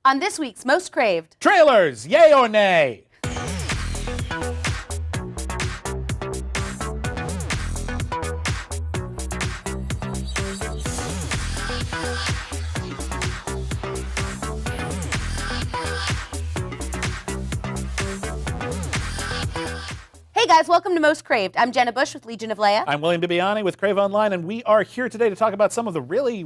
On this week's Most Craved Trailers, yay or nay? Hey guys, welcome to Most Craved. I'm Jenna Busch with Legion of Leia. I'm William Bibbiani with CraveOnline, and we are here today to talk about some of the really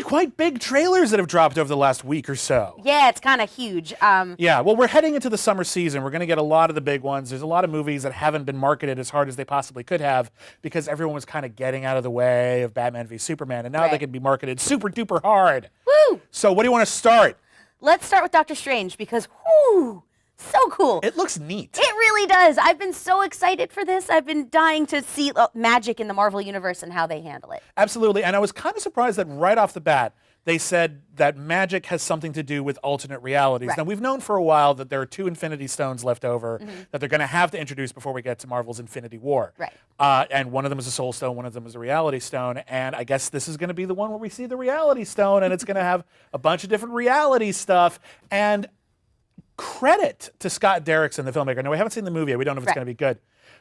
quite big trailers that have dropped over the last week or so. Yeah, it's kind of huge. Yeah, well, we're heading into the summer season. We're going to get a lot of the big ones. There's a lot of movies that haven't been marketed as hard as they possibly could have because everyone was kind of getting out of the way of Batman v Superman, and now they can be marketed super duper hard. Woo! So what do you want to start? Let's start with Doctor Strange because, whoo, so cool. It looks neat. It really does. I've been so excited for this. I've been dying to see magic in the Marvel Universe and how they handle it. Absolutely, and I was kind of surprised that right off the bat, they said that magic has something to do with alternate realities. Now, we've known for a while that there are 2 Infinity Stones left over that they're going to have to introduce before we get to Marvel's Infinity War. Right. And one of them is a Soul Stone, one of them is a Reality Stone, and I guess this is going to be the one where we see the Reality Stone, and it's going to have a bunch of different reality stuff. And credit to Scott Derrickson, the filmmaker. Now, we haven't seen the movie yet. We don't know if it's going to be good.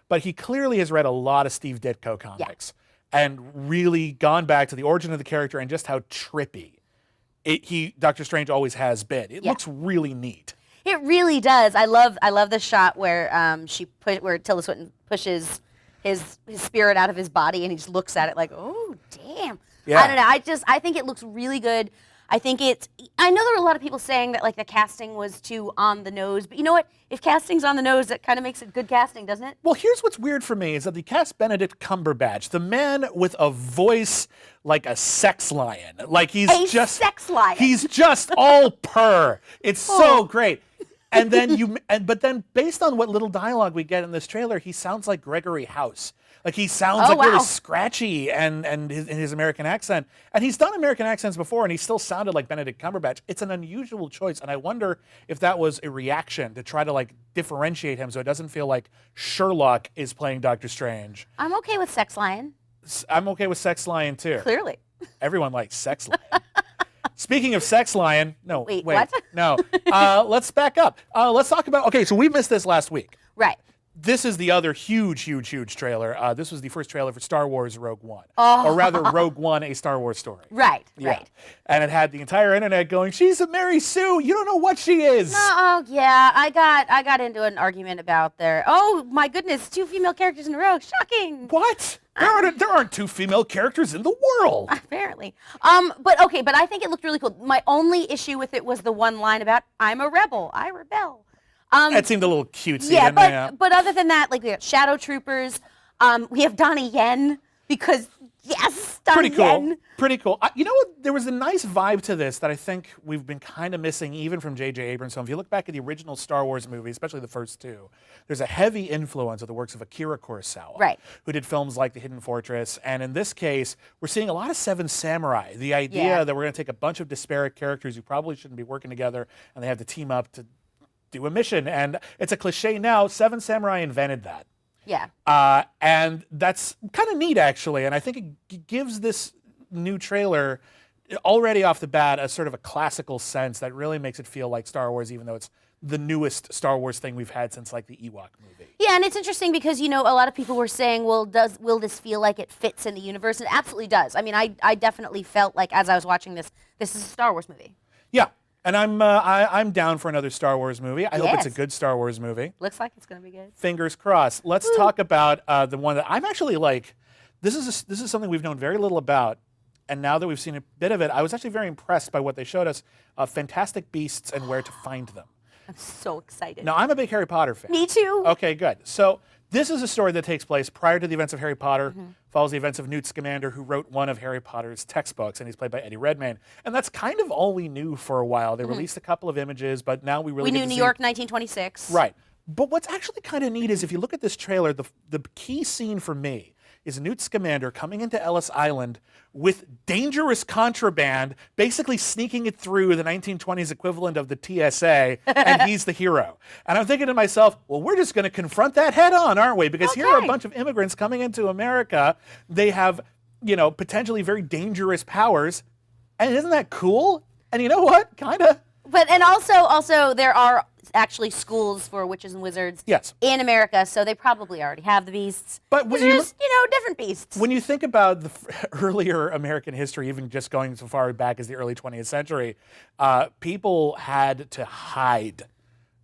But he clearly has read a lot of Steve Ditko comics and really gone back to the origin of the character and just how trippy Doctor Strange always has been. It looks really neat. It really does. I love the shot where where Tilda Swinton pushes his spirit out of his body and he just looks at it like, oh damn. Yeah. I don't know. I think it looks really good. I know there were a lot of people saying that like the casting was too on the nose, but you know what? If casting's on the nose, that kind of makes it good casting, doesn't it? Well, here's what's weird for me is that they cast Benedict Cumberbatch, the man with a voice like a sex lion. Like he's just sex lion. He's just all purr. It's so great. And then but then based on what little dialogue we get in this trailer, he sounds like Gregory House. Like he sounds really scratchy and in his American accent. And he's done American accents before and he still sounded like Benedict Cumberbatch. It's an unusual choice. And I wonder if that was a reaction to try to like differentiate him so it doesn't feel like Sherlock is playing Doctor Strange. I'm okay with Sex Lion. I'm okay with Sex Lion too. Clearly. Everyone likes Sex Lion. Speaking of Sex Lion, wait. What? No. Let's back up. Let's talk about, okay, so we missed this last week. Right. This is the other huge trailer. This was the first trailer for Star Wars Rogue One. Or rather, Rogue One, a Star Wars story. Right. And it had the entire internet going, she's a Mary Sue. You don't know what she is. Oh, yeah. I got into an argument about oh, my goodness, 2 female characters in a row. Shocking. What? There aren't 2 female characters in the world. Apparently. But I think it looked really cool. My only issue with it was the one line about, I'm a rebel. I rebel. That seemed a little cutesy. Yeah, but other than that, like we got Shadow Troopers. We have Donnie Yen because yes, Donnie Yen. Pretty cool. You know what? There was a nice vibe to this that I think we've been kind of missing even from J.J. Abrams' film. If you look back at the original Star Wars movies, especially the first 2, there's a heavy influence of the works of Akira Kurosawa, who did films like The Hidden Fortress. And in this case, we're seeing a lot of Seven Samurai. The idea that we're going to take a bunch of disparate characters who probably shouldn't be working together and they have to team up to do a mission. And it's a cliche now. Seven Samurai invented that. Yeah. And that's kind of neat, actually. And I think it gives this new trailer already off the bat a sort of a classical sense that really makes it feel like Star Wars, even though it's the newest Star Wars thing we've had since like the Ewok movie. Yeah, and it's interesting because, you know, a lot of people were saying, well, will this feel like it fits in the universe? And it absolutely does. I mean, I definitely felt like as I was watching this is a Star Wars movie. Yeah. And I'm down for another Star Wars movie. I hope it's a good Star Wars movie. Looks like it's going to be good. Fingers crossed. Let's talk about the one that I'm actually like. This is something we've known very little about, and now that we've seen a bit of it, I was actually very impressed by what they showed us. Fantastic Beasts and Where to Find Them. I'm so excited. Now I'm a big Harry Potter fan. Me too. Okay, good. So this is a story that takes place prior to the events of Harry Potter, follows the events of Newt Scamander, who wrote one of Harry Potter's textbooks, and he's played by Eddie Redmayne. And that's kind of all we knew for a while. They released a couple of images, but now we really knew New York 1926. Right. But what's actually kind of neat is if you look at this trailer, the key scene for me is Newt Scamander coming into Ellis Island with dangerous contraband, basically sneaking it through the 1920s equivalent of the TSA, and he's the hero. And I'm thinking to myself, well, we're just going to confront that head on, aren't we? Because here are a bunch of immigrants coming into America. They have, potentially very dangerous powers. And isn't that cool? And you know what? Kinda. But and also there are actually schools for witches and wizards Yes. in America, so they probably already have the beasts. But when there's different beasts. When you think about the earlier American history, even just going so far back as the early 20th century, people had to hide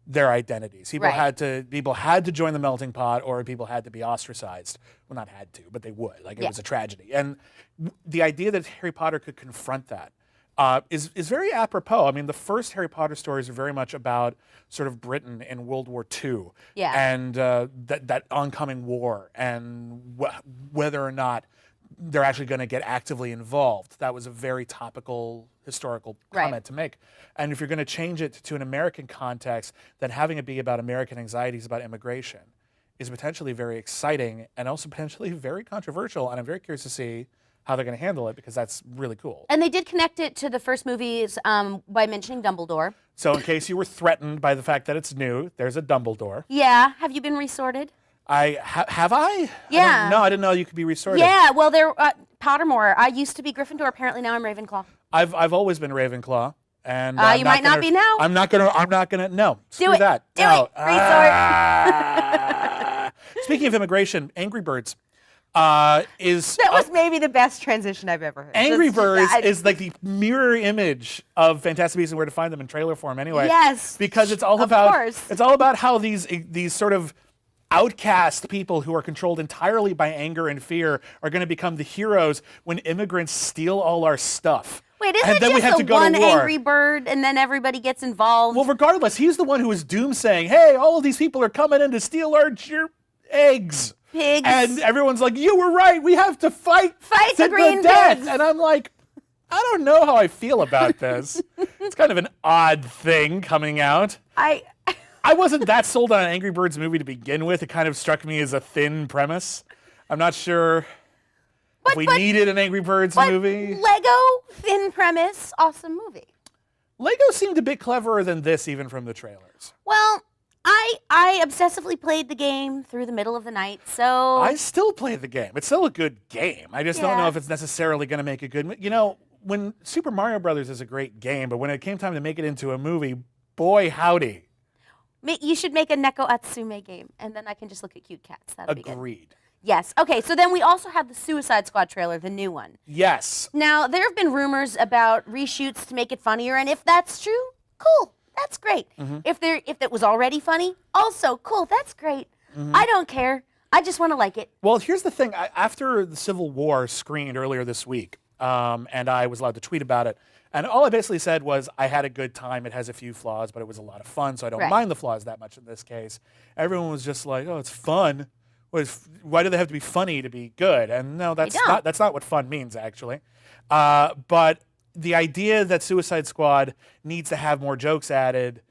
their identities. People had to join the melting pot, or people had to be ostracized. Well, not had to, but they would. Like it was a tragedy. And the idea that Harry Potter could confront that is very apropos. I mean, the first Harry Potter stories are very much about sort of Britain in World War II and that oncoming war and whether or not they're actually going to get actively involved. That was a very topical historical comment to make. And if you're going to change it to an American context, then having it be about American anxieties about immigration is potentially very exciting and also potentially very controversial. And I'm very curious to see how they're going to handle it, because that's really cool. And they did connect it to the first movies by mentioning Dumbledore. So in case you were threatened by the fact that it's new, there's a Dumbledore. Yeah. Have you been resorted? Have I? Yeah. No, I didn't know you could be resorted. Yeah. Well, they're Pottermore. I used to be Gryffindor. Apparently now I'm Ravenclaw. I've always been Ravenclaw. And you might not be now. I'm not gonna. No. Do it. That. Do it. Resort. Speaking of immigration, Angry Birds. That was maybe the best transition I've ever heard. Angry Birds is like the mirror image of Fantastic Beasts and Where to Find Them in trailer form anyway. Yes. Because it's all about how these sort of outcast people who are controlled entirely by anger and fear are going to become the heroes when immigrants steal all our stuff. Wait, isn't and it then we just have the to go one to war. angry bird and then everybody gets involved? Well, regardless, he's the one who is doomsaying, hey, all of these people are coming in to steal our eggs. Pigs. And everyone's like, you were right, we have to fight the green death. pigs. And I'm like, I don't know how I feel about this. It's kind of an odd thing coming out. I wasn't that sold on an Angry Birds movie to begin with. It kind of struck me as a thin premise. I'm not sure if we needed an Angry Birds movie. Lego, thin premise, awesome movie. Lego seemed a bit cleverer than this, even from the trailers. Well, I obsessively played the game through the middle of the night, so... I still play the game. It's still a good game. I just don't know if it's necessarily going to make a good... You know, when Super Mario Brothers is a great game, but when it came time to make it into a movie, boy howdy. You should make a Neko Atsume game, and then I can just look at cute cats. That'll be good. Agreed. Yes. Okay, so then we also have the Suicide Squad trailer, the new one. Yes. Now, there have been rumors about reshoots to make it funnier, and if that's true, cool. That's great. Mm-hmm. If it was already funny, also cool. That's great. Mm-hmm. I don't care. I just want to like it. Well, here's the thing. After the Civil War screened earlier this week, and I was allowed to tweet about it, and all I basically said was I had a good time. It has a few flaws, but it was a lot of fun, so I don't mind the flaws that much in this case. Everyone was just like, oh, it's fun. Why do they have to be funny to be good? And no, that's not what fun means, actually. But the idea that Suicide Squad needs to have more jokes added,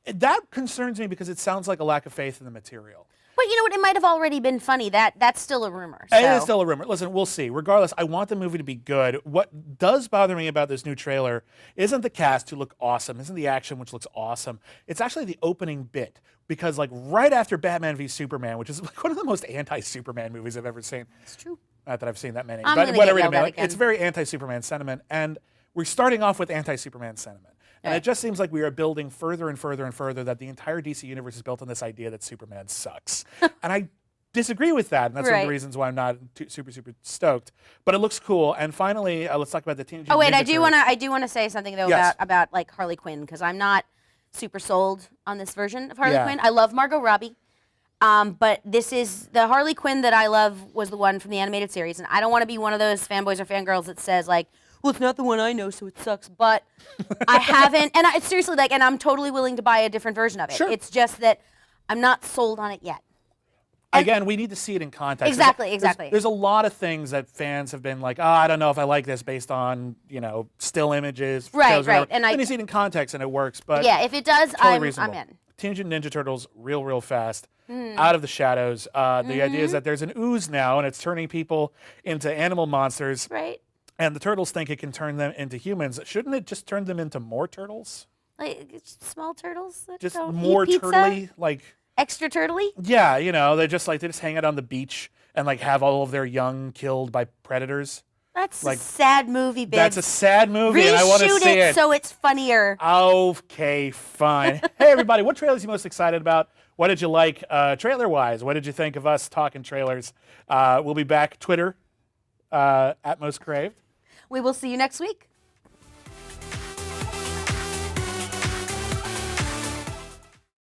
that concerns me because it sounds like a lack of faith in the material. But you know what? It might have already been funny. That's still a rumor. So. It is still a rumor. Listen, we'll see. Regardless, I want the movie to be good. What does bother me about this new trailer isn't the cast who look awesome, isn't the action which looks awesome. It's actually the opening bit. Because like right after Batman v Superman, which is like one of the most anti-Superman movies I've ever seen. It's true. Not that I've seen that many. I'm but gonna whatever get you mean. yelled at Like, again. it's very anti-Superman sentiment. And we're starting off with anti-Superman sentiment. And it just seems like we are building further and further and further that the entire DC universe is built on this idea that Superman sucks. And I disagree with that. And that's one of the reasons why I'm not super stoked. But it looks cool. And finally, let's talk about the Teenage Mutant Ninja Turtles. I do want to say something though about like Harley Quinn, because I'm not super sold on this version of Harley Quinn. I love Margot Robbie. But this is the Harley Quinn that I love was the one from the animated series, and I don't want to be one of those fanboys or fangirls that says like, well, it's not the one I know, so it sucks. But I haven't, and seriously, like, and I'm totally willing to buy a different version of it. Sure. It's just that I'm not sold on it yet. Again, we need to see it in context. Exactly. There's a lot of things that fans have been like, I don't know if I like this based on, still images. Right. And then you see it in context and it works. But yeah, if it does, totally I'm in. Teenage Mutant Ninja Turtles, real fast, out of the shadows. The idea is that there's an ooze now, and it's turning people into animal monsters. Right. And the turtles think it can turn them into humans. Shouldn't it just turn them into more turtles? Like small turtles that just don't more eat pizza? turtly, like extra turtly? Yeah, they just hang out on the beach and like have all of their young killed by predators. That's a sad movie, Bibbs. That's a sad movie, and I want to see Reshoot it so it's funnier. Okay, fine. Hey, everybody, what trailers are you most excited about? What did you like trailer-wise? What did you think of us talking trailers? We'll be back. Twitter, @MostCraved. We will see you next week.